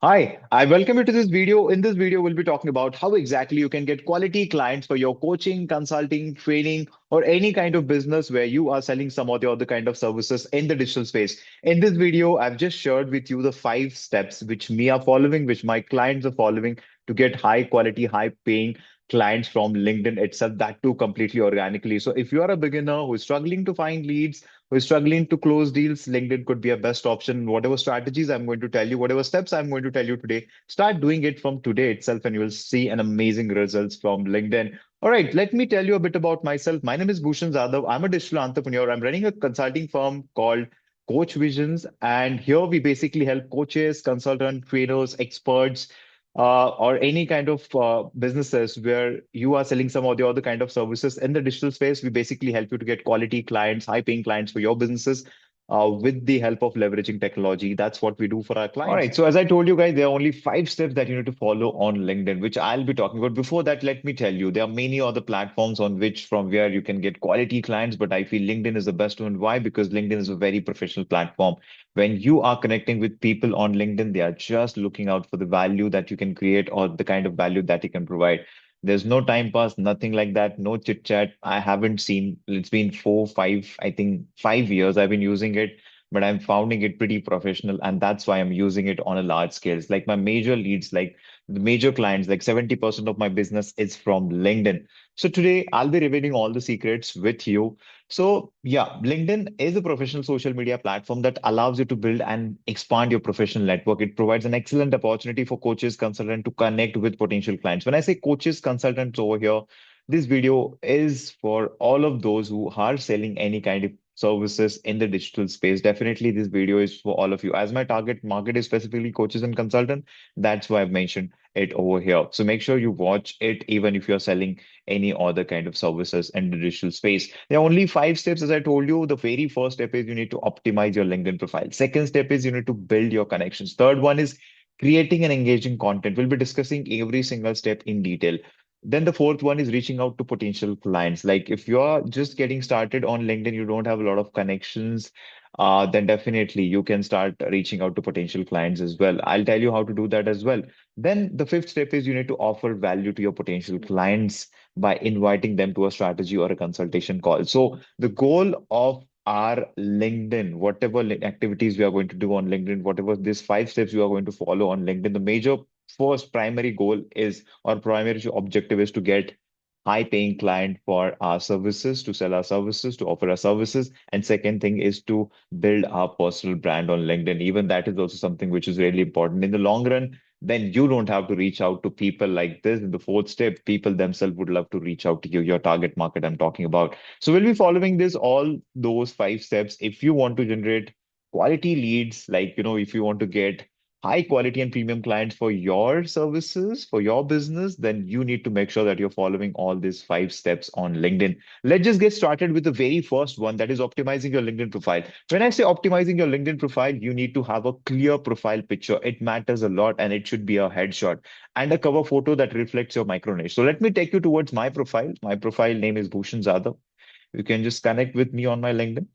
Hi, I welcome you to this video. In this video, we'll be talking about how exactly you can get quality clients for your coaching, consulting, training, or any kind of business where you are selling some or the other kind of services in the digital space. In this video, I've just shared with you the 5 steps which me are following, which my clients are following to get high quality, high paying clients from LinkedIn itself, that too completely organically. So if you are a beginner who is struggling to find leads, who is struggling to close deals, LinkedIn could be a best option. Whatever strategies I'm going to tell you, whatever steps I'm going to tell you today, start doing it from today itself, and you will see an amazing results from LinkedIn. All right, let me tell you a bit about myself. My name is Bhushan Zadav. I'm a digital entrepreneur. I'm running a consulting firm called Coach Visions, and here we basically help coaches, consultants, trainers, experts, or any kind of businesses where you are selling some or the other kind of services in the digital space. We basically help you to get quality clients, high paying clients for your businesses with the help of leveraging technology. That's what we do for our clients. All right. So as I told you guys, there are only 5 steps that you need to follow on LinkedIn, which I'll be talking about. Before that, let me tell you, there are many other platforms on which from where you can get quality clients, but I feel LinkedIn is the best one. Why? Because LinkedIn is a very professional platform. When you are connecting with people on LinkedIn, they are just looking out for the value that you can create or the kind of value that you can provide. There's no time pass, nothing like that, no chit chat. I haven't seen, it's been 4, 5, I think 5 years I've been using it, but I'm finding it pretty professional. And that's why I'm using it on a large scale. It's like my major leads, like the major clients, like 70% of my business is from LinkedIn. So today I'll be revealing all the secrets with you. So yeah, LinkedIn is a professional social media platform that allows you to build and expand your professional network. It provides an excellent opportunity for coaches, consultants to connect with potential clients. When I say coaches, consultants over here, this video is for all of those who are selling any kind of services in the digital space. Definitely, this video is for all of you. As my target market is specifically coaches and consultants, that's why I've mentioned it over here. So make sure you watch it, even if you're selling any other kind of services in the digital space. There are only 5 steps, as I told you. The very first step is you need to optimize your LinkedIn profile. Second step is you need to build your connections. Third one is creating and engaging content. We'll be discussing every single step in detail. Then the fourth one is reaching out to potential clients. Like if you're just getting started on LinkedIn, you don't have a lot of connections, then definitely you can start reaching out to potential clients as well. I'll tell you how to do that as well. Then the fifth step is you need to offer value to your potential clients by inviting them to a strategy or a consultation call. So the goal of our LinkedIn, whatever activities we are going to do on LinkedIn, whatever these 5 steps you are going to follow on LinkedIn, the major first primary goal is or primary objective is to get high paying client for our services, to sell our services, to offer our services. And second thing is to build our personal brand on LinkedIn. Even that is also something which is really important. In the long run, then you don't have to reach out to people like this. In the fourth step, people themselves would love to reach out to you, your target market I'm talking about. So we'll be following this, all those 5 steps. If you want to generate quality leads, like, if you want to get high quality and premium clients for your services, for your business, then you need to make sure that you're following all these 5 steps on LinkedIn. Let's just get started with the very first one, that is optimizing your LinkedIn profile. When I say optimizing your LinkedIn profile, you need to have a clear profile picture. It matters a lot, and it should be a headshot and a cover photo that reflects your micro niche. So let me take you towards my profile. My profile name is Bhushan Zadav. You can just connect with me on my LinkedIn.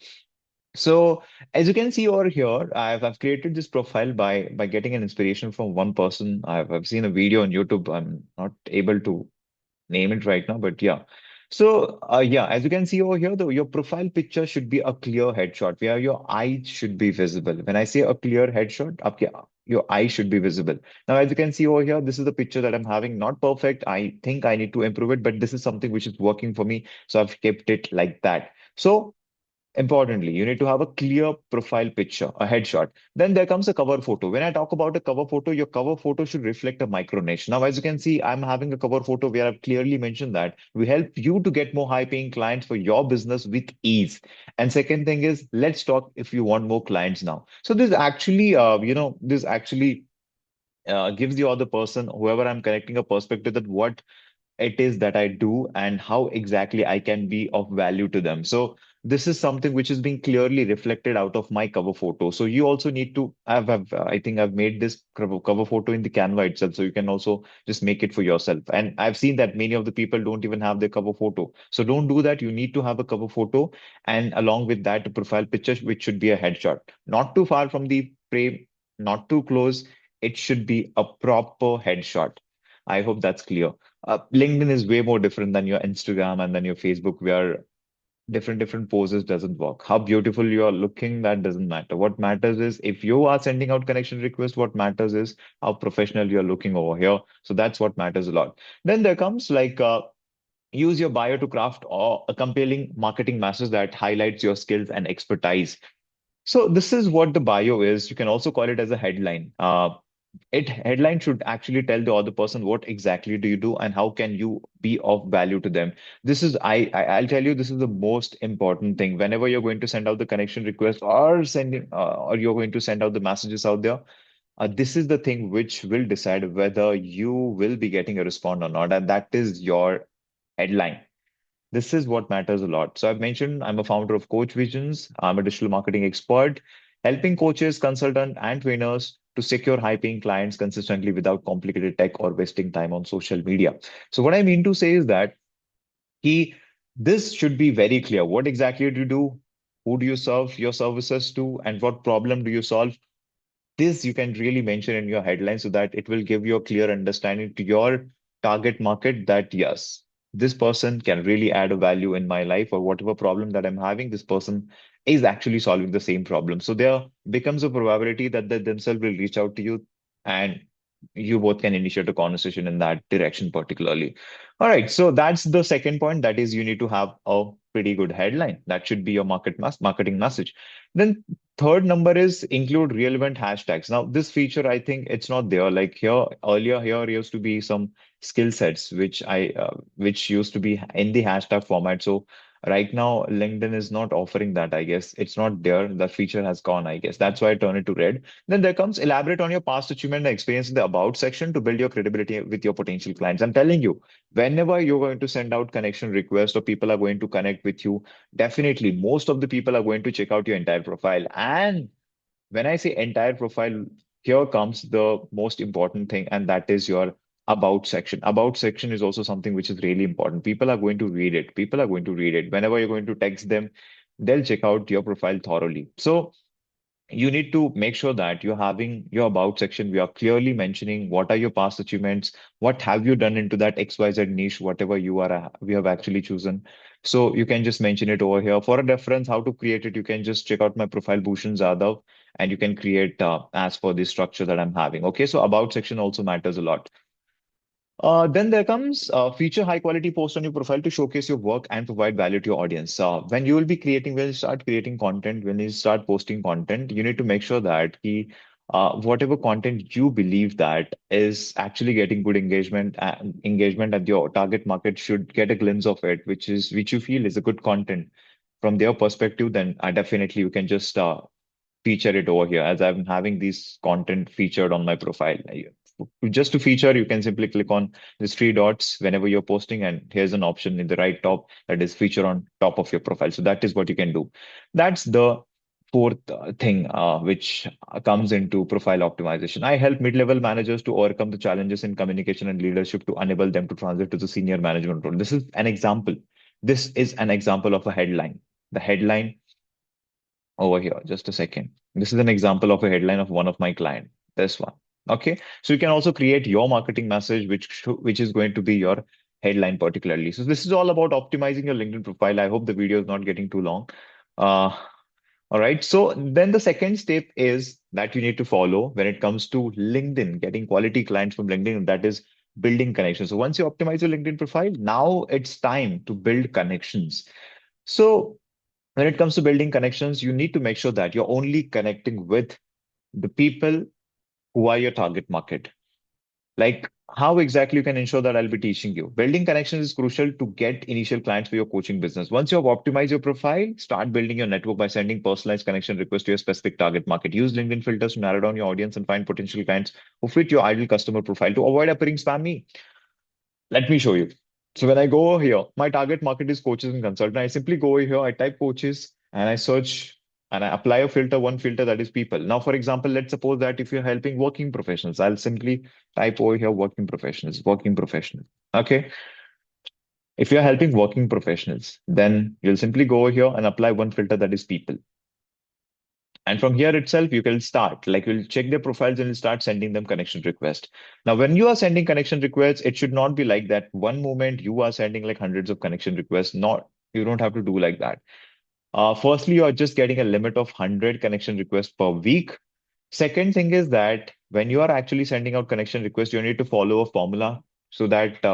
So as you can see over here, I've created this profile by getting an inspiration from one person. I've seen a video on YouTube. I'm not able to name it right now, but yeah. So yeah, as you can see over here, though, your profile picture should be a clear headshot where your eyes should be visible. When I say a clear headshot, okay, your eyes should be visible. Now, as you can see over here, this is the picture that I'm having. Not perfect. I think I need to improve it, but this is something which is working for me. So I've kept it like that. So importantly, you need to have a clear profile picture, a headshot. Then there comes a cover photo. When I talk about a cover photo, your cover photo should reflect a micro niche. Now, as you can see, I'm having a cover photo where I've clearly mentioned that we help you to get more high paying clients for your business with ease. And second thing is, let's talk if you want more clients now. So this actually gives the other person, whoever I'm connecting, a perspective that what it is that I do and how exactly I can be of value to them. So this is something which is being clearly reflected out of my cover photo. So you also need to I think I've made this cover photo in the Canva itself. So you can also just make it for yourself. And I've seen that many of the people don't even have their cover photo. So don't do that. You need to have a cover photo and along with that, a profile picture, which should be a headshot. Not too far from the frame, not too close. it should be a proper headshot. I hope that's clear. LinkedIn is way more different than your Instagram and then your Facebook, where different poses doesn't work. How beautiful you are looking, that doesn't matter. What matters is if you are sending out connection requests, what matters is how professional you're looking over here. So that's what matters a lot. Then there comes like use your bio to craft or a compelling marketing message that highlights your skills and expertise. So this is what the bio is. You can also call it as a headline. It headline should actually tell the other person what exactly do you do and how can you be of value to them. This is I'll tell you, this is the most important thing whenever you're going to send out the connection request or sending or you're going to send out the messages out there. This is the thing which will decide whether you will be getting a response or not, and that is your headline. This is what matters a lot. So I've mentioned I'm a founder of Coach Visions. I'm a digital marketing expert, helping coaches, consultants, and trainers to secure high-paying clients consistently without complicated tech or wasting time on social media. So what I mean to say is that he, this should be very clear. What exactly do you do? Who do you serve your services to? And what problem do you solve? This you can really mention in your headline so that it will give you a clear understanding to your target market that yes, this person can really add a value in my life, or whatever problem that I'm having, this person is actually solving the same problem. So there becomes a probability that they themselves will reach out to you, and you both can initiate a conversation in that direction particularly. All right, so that's the second point. That is, you need to have a pretty good headline. That should be your marketing message. Then third number is include relevant hashtags. Now, this feature, I think it's not there. Like here earlier, here used to be some skill sets which used to be in the hashtag format. So right now, LinkedIn is not offering that. I guess it's not there. That feature has gone. I guess that's why I turn it to red. Then there comes elaborate on your past achievement and experience in the about section to build your credibility with your potential clients. I'm telling you, whenever you're going to send out connection requests or people are going to connect with you, definitely, most of the people are going to check out your entire profile. And when I say entire profile, here comes the most important thing, and that is your about section. About section is also something which is really important. People are going to read it. People are going to read it. Whenever you're going to text them, they'll check out your profile thoroughly. So you need to make sure that you're having your about section. We are clearly mentioning what are your past achievements, what have you done into that XYZ niche, whatever you are, we have actually chosen. So you can just mention it over here. For a reference, how to create it, you can just check out my profile, Bhushan Zadav, and you can create as per the structure that I'm having. Okay, so about section also matters a lot. Then there comes feature high quality post on your profile to showcase your work and provide value to your audience. When you start creating content, when you start posting content, you need to make sure that whatever content you believe that is actually getting good engagement, and your target market should get a glimpse of it, which you feel is a good content from their perspective. Then definitely you can just feature it over here, as I'm having these content featured on my profile. Just to feature, you can simply click on these three dots whenever you're posting, and here's an option in the right top that is feature on top of your profile. So that is what you can do. That's the fourth thing which comes into profile optimization. I help mid-level managers to overcome the challenges in communication and leadership to enable them to transit to the senior management role. This is an example. This is an example of a headline. The headline over here. Just a second. This is an example of a headline of one of my client. This one. Okay. So you can also create your marketing message, which is going to be your headline particularly. So this is all about optimizing your LinkedIn profile. I hope the video is not getting too long. Uh, all right. So then the second step is that you need to follow when it comes to LinkedIn, getting quality clients from LinkedIn. That is building connections. So once you optimize your LinkedIn profile, now it's time to build connections. So when it comes to building connections, you need to make sure that you're only connecting with the people who are your target market. Like how exactly you can ensure that I'll be teaching you. Building connections is crucial to get initial clients for your coaching business. Once you have optimized your profile, start building your network by sending personalized connection requests to your specific target market. Use LinkedIn filters to narrow down your audience and find potential clients who fit your ideal customer profile to avoid appearing spammy. Let me show you. So when I go over here, my target market is coaches and consultants. I simply go over here, I type coaches and I search and I apply a filter, one filter that is people. Now, for example, let's suppose that if you're helping working professionals, I'll simply type over here working professionals, working professional. Okay. If you're helping working professionals, then you'll simply go over here and apply one filter that is people. And from here itself, you can start, like you'll check their profiles and you'll start sending them connection requests. Now, when you are sending connection requests, it should not be like that. One moment you are sending like hundreds of connection requests. Not, you don't have to do like that. Firstly, you're just getting a limit of 100 connection requests per week. Second thing is that when you are actually sending out connection requests, you need to follow a formula so that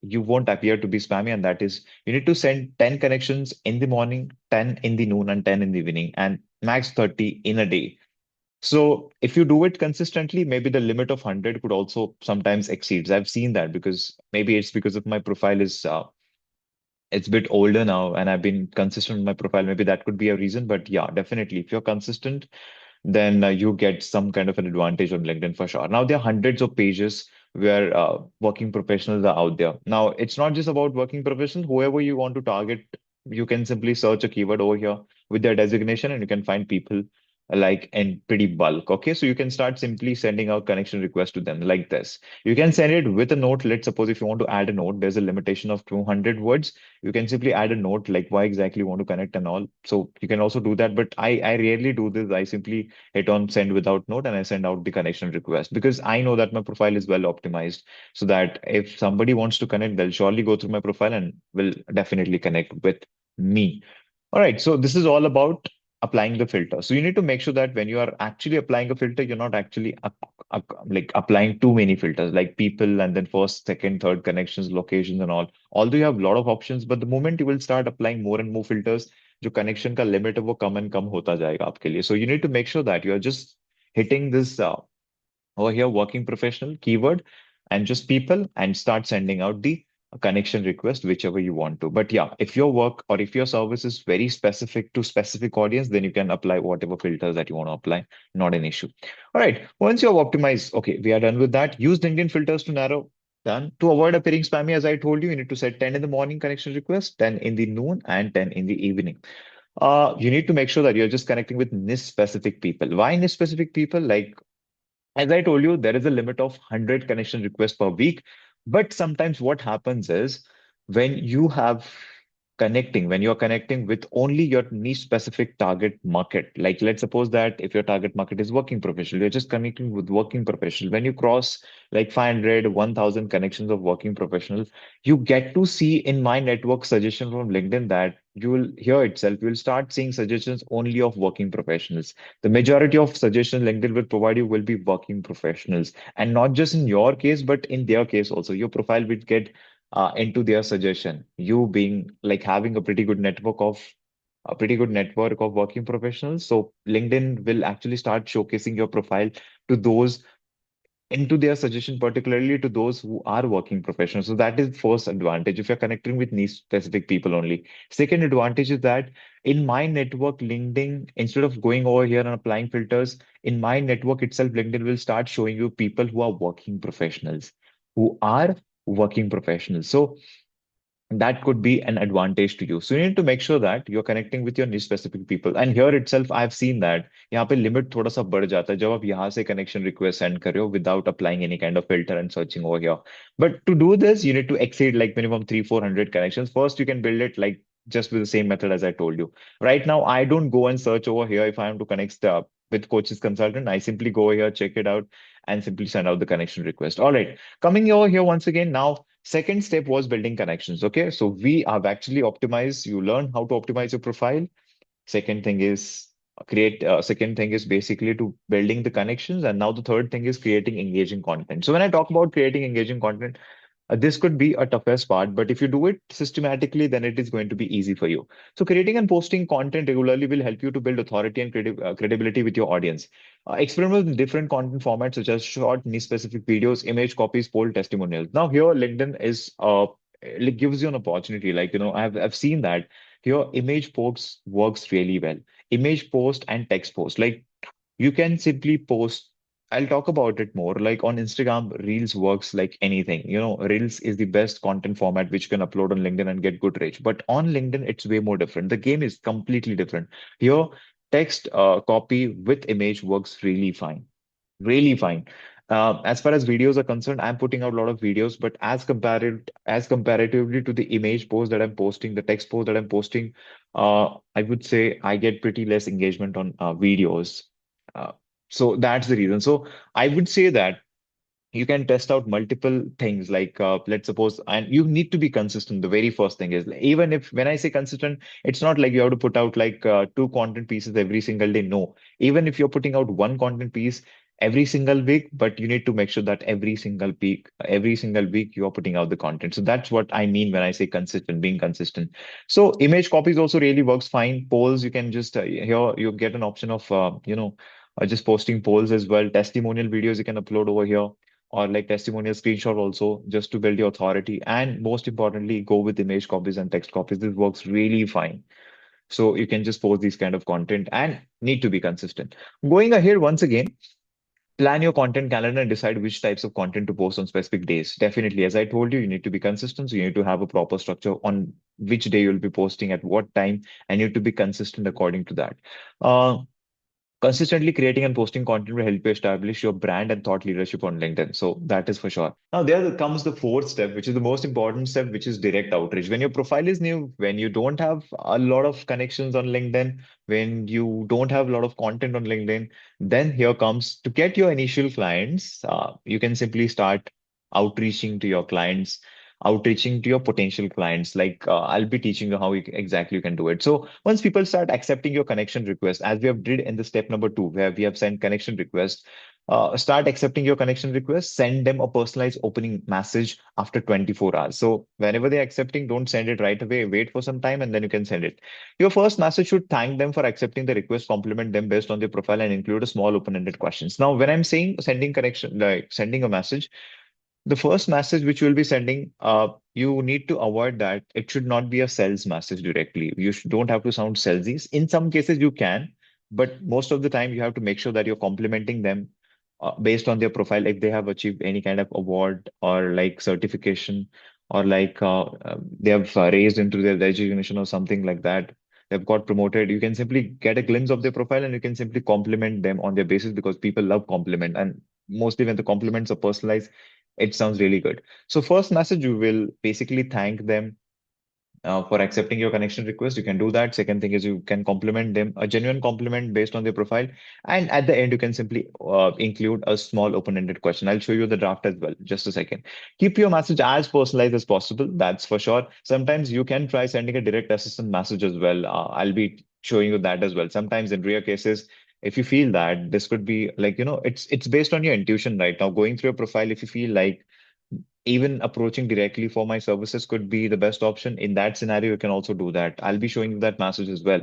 you won't appear to be spammy. And that is, you need to send 10 connections in the morning, 10 in the noon, and 10 in the evening, and max 30 in a day. So if you do it consistently, maybe the limit of 100 could also sometimes exceeds. I've seen that because maybe it's because of my profile is it's a bit older now and I've been consistent with my profile. Maybe that could be a reason. But yeah, definitely, if you're consistent, then you get some kind of an advantage on LinkedIn for sure. Now, there are hundreds of pages where working professionals are out there. Now, it's not just about working professionals. Whoever you want to target, you can simply search a keyword over here with their designation and you can find people like in pretty bulk. Okay, so you can start simply sending out connection requests to them like this. You can send it with a note. Let's suppose if you want to add a note, there's a limitation of 200 words. You can simply add a note like why exactly you want to connect and all. So you can also do that. But I rarely do this. I simply hit on send without note and I send out the connection request because I know that my profile is well optimized so that if somebody wants to connect, they'll surely go through my profile and will definitely connect with me. All right, so this is all about applying the filter. So you need to make sure that when you are actually applying a filter, you're not actually like applying too many filters, like people and then first, second, third connections, locations, and all. Although you have a lot of options, but the moment you will start applying more and more filters, जो connection का limit है वो कम and कम होता जाएगा आपके लिए. So you need to make sure that you are just hitting this over here working professional keyword and just people and start sending out the connection request whichever you want to. But yeah, if your work or if your service is very specific to specific audience, then you can apply whatever filters that you want to apply. Not an issue. All right, once you have optimized, okay, we are done with that. Use LinkedIn filters to narrow down. To avoid appearing spammy, as I told you, you need to set 10 in the morning connection request, 10 in the noon, and 10 in the evening. You need to make sure that you're just connecting with niche specific people. Why niche specific people? Like as I told you, there is a limit of 100 connection requests per week. But sometimes what happens is when you have when you're connecting with only your niche specific target market, like let's suppose that if your target market is working professional, you're just connecting with working professional. When you cross like 500, 1000 connections of working professionals, you get to see in my network suggestion from LinkedIn that you will hear itself, you'll start seeing suggestions only of working professionals. The majority of suggestions LinkedIn will provide you will be working professionals. And not just in your case, but in their case also. Your profile will get into their suggestion. You being like having a pretty good network of working professionals. So LinkedIn will actually start showcasing your profile to those into their suggestion, particularly to those who are working professionals. So that is first advantage if you're connecting with niche specific people only. Second advantage is that in my network, LinkedIn, instead of going over here and applying filters, in my network itself, LinkedIn will start showing you people who are working professionals, who are working professionals. So that could be an advantage to you. So you need to make sure that you're connecting with your niche specific people. And here itself, I've seen that यहाँ पे limit थोड़ा सा बढ़ जाता है जब आप यहाँ से connection request send कर रहे हो without applying any kind of filter and searching over here. But to do this, you need to exceed like minimum 300-400 connections. First, you can build it like just with the same method as I told you. Right now, I don't go and search over here if I am to connect with coaches consultant. I simply go over here, check it out, and simply send out the connection request. All right, coming over here once again now. Second step was building connections. Okay. So we have actually optimized, you learn how to optimize your profile. Second thing is second thing is basically to building the connections. And now the third thing is creating engaging content. So when I talk about creating engaging content, this could be a toughest part, but if you do it systematically, then it is going to be easy for you. So creating and posting content regularly will help you to build authority and credibility with your audience. Experiment with different content formats such as short, niche-specific videos, image copies, poll testimonials. Now here, LinkedIn is it gives you an opportunity. Like I've seen that here, image posts works really well. Image post and text post, like you can simply post. I'll talk about it more. Like on Instagram, Reels works like anything. Reels is the best content format which you can upload on LinkedIn and get good reach. But on LinkedIn, it's way more different. The game is completely different. Here, text copy with image works really fine. Really fine. As far as videos are concerned, I'm putting out a lot of videos, but as comparatively to the image post that I'm posting, the text post that I'm posting, I would say I get pretty less engagement on videos. Uh, so that's the reason. So I would say that you can test out multiple things like let's suppose, and you need to be consistent. The very first thing is, even if when I say consistent, it's not like you have to put out like two content pieces every single day. No, even if you're putting out one content piece every single week, but you need to make sure that every single week you are putting out the content. So that's what I mean when I say consistent, being consistent. So image copies also really works fine. Polls, you can just here you get an option of just posting polls as well. Testimonial videos you can upload over here, or like testimonial screenshot also, just to build your authority. And most importantly, go with image copies and text copies. This works really fine. So you can just post these kind of content and need to be consistent. Going ahead, once again, plan your content calendar and decide which types of content to post on specific days. Definitely, as I told you, you need to be consistent. So you need to have a proper structure on which day you'll be posting at what time, and you need to be consistent according to that. Uh, Consistently creating and posting content will help you establish your brand and thought leadership on LinkedIn. So that is for sure. Now, there comes the fourth step, which is the most important step, which is direct outreach. When your profile is new, when you don't have a lot of connections on LinkedIn, when you don't have a lot of content on LinkedIn, then here comes to get your initial clients. You can simply start outreaching to your clients, outreaching to your potential clients. Like I'll be teaching you how exactly you can do it. So once people start accepting your connection request, as we have did in the step number two, where we have sent connection request, start accepting your connection request, send them a personalized opening message after 24 hours. So whenever they're accepting, don't send it right away. Wait for some time and then you can send it. Your first message should thank them for accepting the request, compliment them based on their profile, and include a small open-ended questions. Now, when I'm saying sending connection, like sending a message, the first message which you'll be sending, you need to avoid that. It should not be a sales message directly. Don't have to sound salesy. In some cases, you can, but most of the time, you have to make sure that you're complimenting them based on their profile. If they have achieved any kind of award or like certification, or like they have raised into their designation or something like that, they've got promoted. You can simply get a glimpse of their profile and you can simply compliment them on their basis, because people love compliment. And mostly when the compliments are personalized, it sounds really good. So first message, you will basically thank them for accepting your connection request. You can do that. Second thing is you can compliment them, a genuine compliment based on their profile. And at the end, you can simply include a small open-ended question. I'll show you the draft as well. Just a second. Keep your message as personalized as possible. That's for sure. Sometimes you can try sending a direct assistant message as well. I'll be showing you that as well. Sometimes in rare cases, if you feel that this could be like, it's based on your intuition right now. Going through your profile, if you feel like even approaching directly for my services could be the best option. In that scenario, you can also do that. I'll be showing you that message as well.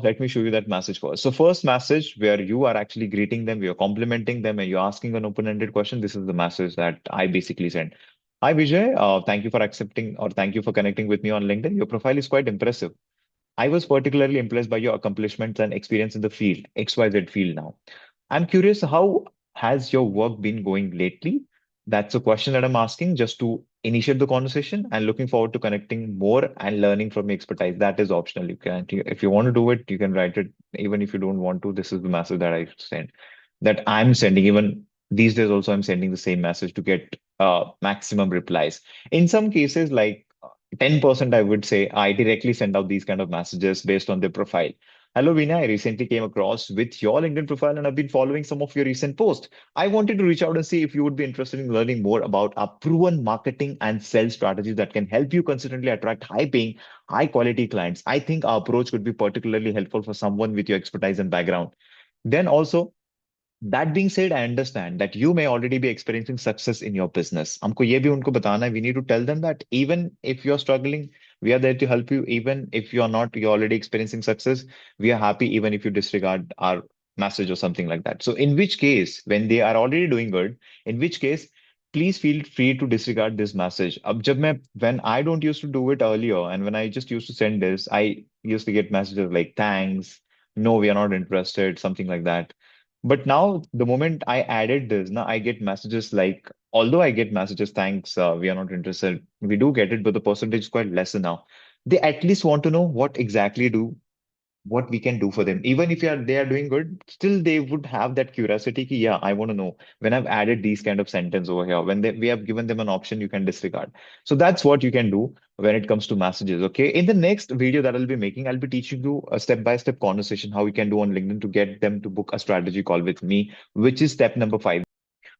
Let me show you that message first. So first message where you are actually greeting them, you're complimenting them, and you're asking an open-ended question. This is the message that I basically sent. Hi Vijay, thank you for accepting, or thank you for connecting with me on LinkedIn. Your profile is quite impressive. I was particularly impressed by your accomplishments and experience in the field, XYZ field now. I'm curious, how has your work been going lately? That's a question that I'm asking just to initiate the conversation, and looking forward to connecting more and learning from your expertise. That is optional. If you want to do it, you can write it. Even if you don't want to, this is the message that I send, that I'm sending. Even these days also, I'm sending the same message to get maximum replies. In some cases, like 10%, I would say, I directly send out these kind of messages based on their profile. Hello, Veena. I recently came across with your LinkedIn profile and I've been following some of your recent posts. I wanted to reach out and see if you would be interested in learning more about our proven marketing and sales strategies that can help you consistently attract high paying, high quality clients. I think our approach could be particularly helpful for someone with your expertise and background. Then also, that being said, I understand that you may already be experiencing success in your business. हमको ये भी उनको बताना है. We need to tell them that even if you're struggling, we are there to help you. Even if you're already experiencing success, we are happy even if you disregard our message or something like that. So in which case, when they are already doing good, in which case, please feel free to disregard this message. अब जब मैं when I don't used to do it earlier, and when I just used to send this, I used to get messages like thanks, no, we are not interested, something like that. But now, the moment I added this, now I get messages like, although I get messages, thanks, we are not interested. We do get it, but the percentage is quite lesser now. They at least want to know what exactly do. what we can do for them. Even if they are doing good, still they would have that curiosity. Ki, yeah, I want to know when I've added these kind of sentence over here. When we have given them an option, you can disregard. So that's what you can do when it comes to messages. Okay. In the next video that I'll be making, I'll be teaching you a step-by-step conversation how you can do on LinkedIn to get them to book a strategy call with me, which is step number 5.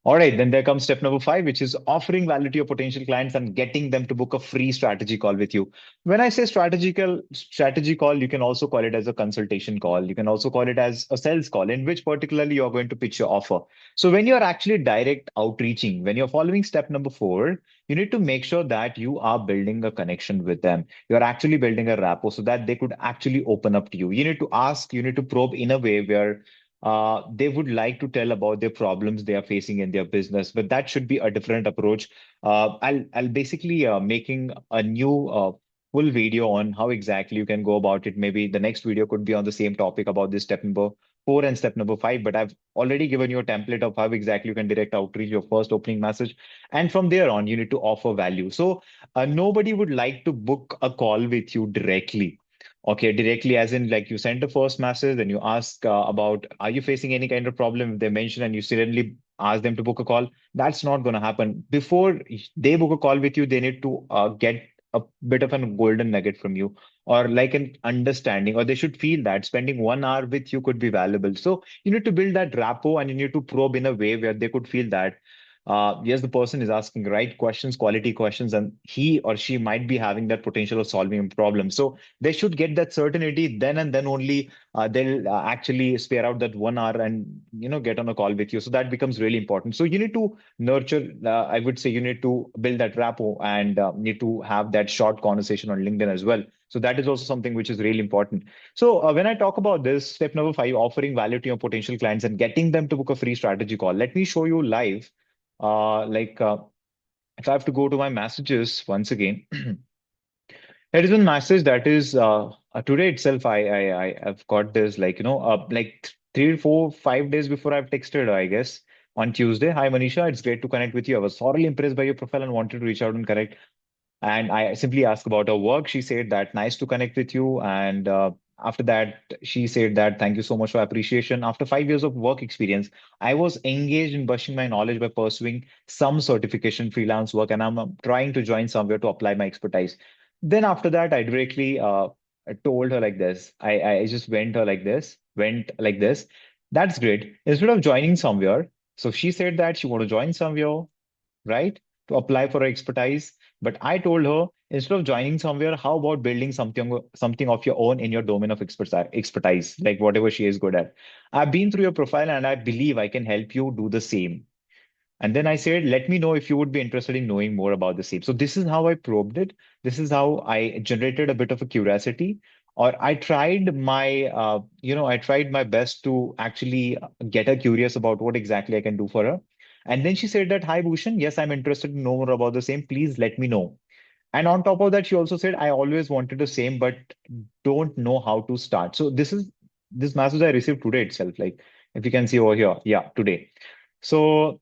All right, then there comes step number 5, which is offering value to your potential clients and getting them to book a free strategy call with you. When I say strategy call, you can also call it as a consultation call. You can also call it as a sales call, in which particularly you're going to pitch your offer. So when you're actually direct outreaching, when you're following step number 4, you need to make sure that you are building a connection with them. You're actually building a rapport so that they could actually open up to you. You need to ask, you need to probe in a way where they would like to tell about their problems they are facing in their business, but that should be a different approach. I'll basically making a new full video on how exactly you can go about it. Maybe the next video could be on the same topic about this step number 4 and step number 5, but I've already given you a template of how exactly you can direct outreach your first opening message. And from there on, you need to offer value. So nobody would like to book a call with you directly. Okay, directly, as in like you send the first message, then you ask about, are you facing any kind of problem? If they mention and you suddenly ask them to book a call, that's not going to happen. Before they book a call with you, they need to get a bit of a golden nugget from you or like an understanding, or they should feel that spending 1 hour with you could be valuable. So you need to build that rapport and you need to probe in a way where they could feel that yes, the person is asking right questions, quality questions, and he or she might be having that potential of solving a problem. So they should get that certainty then and then only they'll actually spare out that 1 hour and get on a call with you. So that becomes really important. So you need to nurture. I would say you need to build that rapport and need to have that short conversation on LinkedIn as well. So that is also something which is really important. So when I talk about this, step number 5, offering value to your potential clients and getting them to book a free strategy call. Let me show you live like if I have to go to my messages once again, there is one message that is today itself. I've got this like like 3, 4, 5 days before I've texted her, I guess on Tuesday. Hi Manisha, it's great to connect with you. I was thoroughly impressed by your profile and wanted to reach out and connect. And I simply asked about her work. She said that nice to connect with you. And after that, she said that thank you so much for appreciation. After 5 years of work experience, I was engaged in brushing my knowledge by pursuing some certification freelance work, and I'm trying to join somewhere to apply my expertise. Then after that, I directly told her like this. I just went like this. That's great. Instead of joining somewhere, so she said that she want to join somewhere, right? To apply for her expertise. But I told her instead of joining somewhere, how about building something of your own in your domain of expertise, like whatever she is good at. I've been through your profile and I believe I can help you do the same. And then I said, let me know if you would be interested in knowing more about the same. So this is how I probed it. This is how I generated a bit of a curiosity, or I tried my best to actually get her curious about what exactly I can do for her. And then she said that, hi, Bhushan, yes, I'm interested to know more about the same. Please let me know. And on top of that, she also said, I always wanted the same, but don't know how to start. So this message I received today itself. Like if you can see over here, yeah, today. So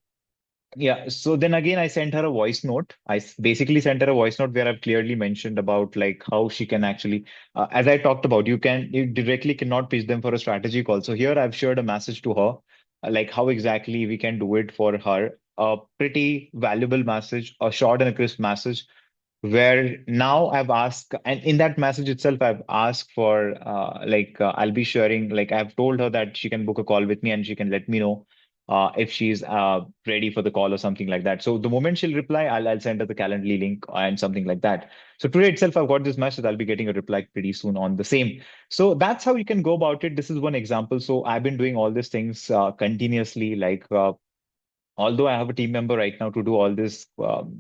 yeah. So then again, I sent her a voice note. Basically sent her a voice note where I've clearly mentioned about like how she can actually, as I talked about, you directly cannot pitch them for a strategy call. So here I've shared a message to her, like how exactly we can do it for her. A pretty valuable message, a short and a crisp message where now I've asked, and in that message itself, I've asked for I'll be sharing, like I've told her that she can book a call with me and she can let me know if she's ready for the call or something like that. So the moment she'll reply, I'll send her the Calendly link and something like that. So today itself, I've got this message. I'll be getting a reply pretty soon on the same. So that's how you can go about it. This is one example. So I've been doing all these things continuously, although I have a team member right now to do all these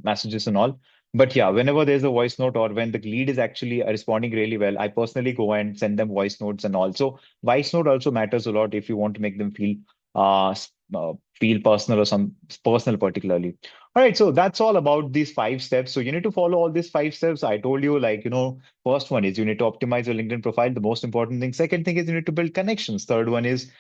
messages and all. But yeah, whenever there's a voice note or when the lead is actually responding really well, I personally go and send them voice notes and all. So voice note also matters a lot if you want to make them feel personal or some personal particularly. All right, so that's all about these 5 steps. So you need to follow all these 5 steps. I told you, first one is you need to optimize your LinkedIn profile, the most important thing. Second thing is you need to build connections. Third one is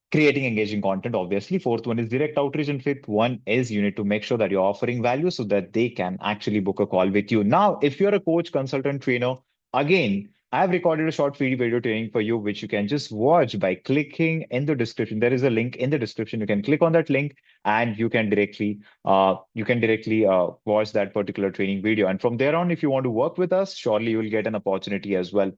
creating engaging content, obviously. Fourth one is direct outreach. And fifth one is you need to make sure that you're offering value so that they can actually book a call with you. Now, if you're a coach, consultant, trainer, again, I've recorded a short free video training for you, which you can just watch by clicking in the description. There is a link in the description. You can click on that link and you can directly watch that particular training video. And from there on, if you want to work with us, surely you will get an opportunity as well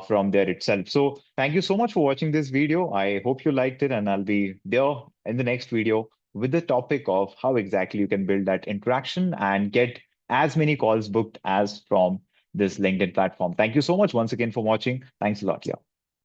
from there itself. So thank you so much for watching this video. I hope you liked it, and I'll be there in the next video with the topic of how exactly you can build that interaction and get as many calls booked as from this LinkedIn platform. Thank you so much once again for watching. Thanks a lot. Yeah.